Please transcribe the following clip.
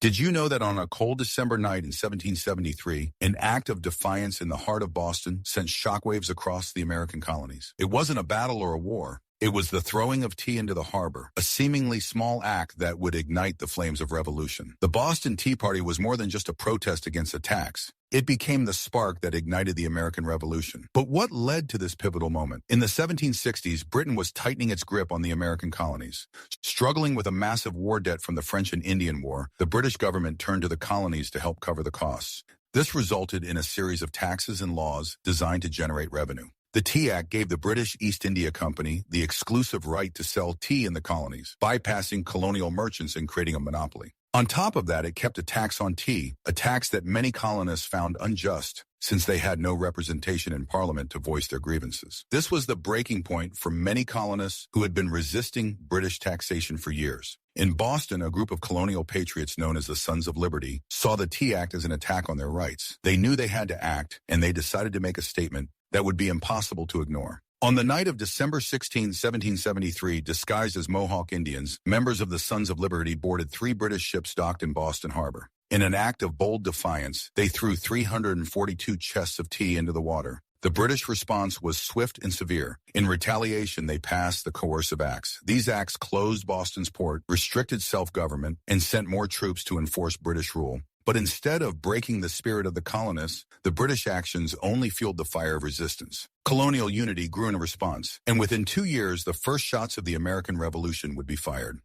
Did you know that on a cold December night in 1773, an act of defiance in the heart of Boston sent shockwaves across the American colonies? It wasn't a battle or a war. It was the throwing of tea into the harbor, a seemingly small act that would ignite the flames of revolution. The Boston Tea Party was more than just a protest against a tax. It became the spark that ignited the American Revolution. But what led to this pivotal moment? In the 1760s, Britain was tightening its grip on the American colonies. Struggling with a massive war debt from the French and Indian War, the British government turned to the colonies to help cover the costs. This resulted in a series of taxes and laws designed to generate revenue. The Tea Act gave the British East India Company the exclusive right to sell tea in the colonies, bypassing colonial merchants and creating a monopoly. On top of that, it kept a tax on tea, a tax that many colonists found unjust since they had no representation in Parliament to voice their grievances. This was the breaking point for many colonists who had been resisting British taxation for years. In Boston, a group of colonial patriots known as the Sons of Liberty saw the Tea Act as an attack on their rights. They knew they had to act, and they decided to make a statement that would be impossible to ignore. On the night of December 16, 1773, disguised as Mohawk Indians, members of the Sons of Liberty boarded 3 British ships docked in Boston Harbor. In an act of bold defiance, they threw 342 chests of tea into the water. The British response was swift and severe. In retaliation, they passed the coercive acts. These acts closed Boston's port, restricted self-government, and sent more troops to enforce British rule. But instead of breaking the spirit of the colonists, the British actions only fueled the fire of resistance. Colonial unity grew in response, and within 2 years, the first shots of the American Revolution would be fired.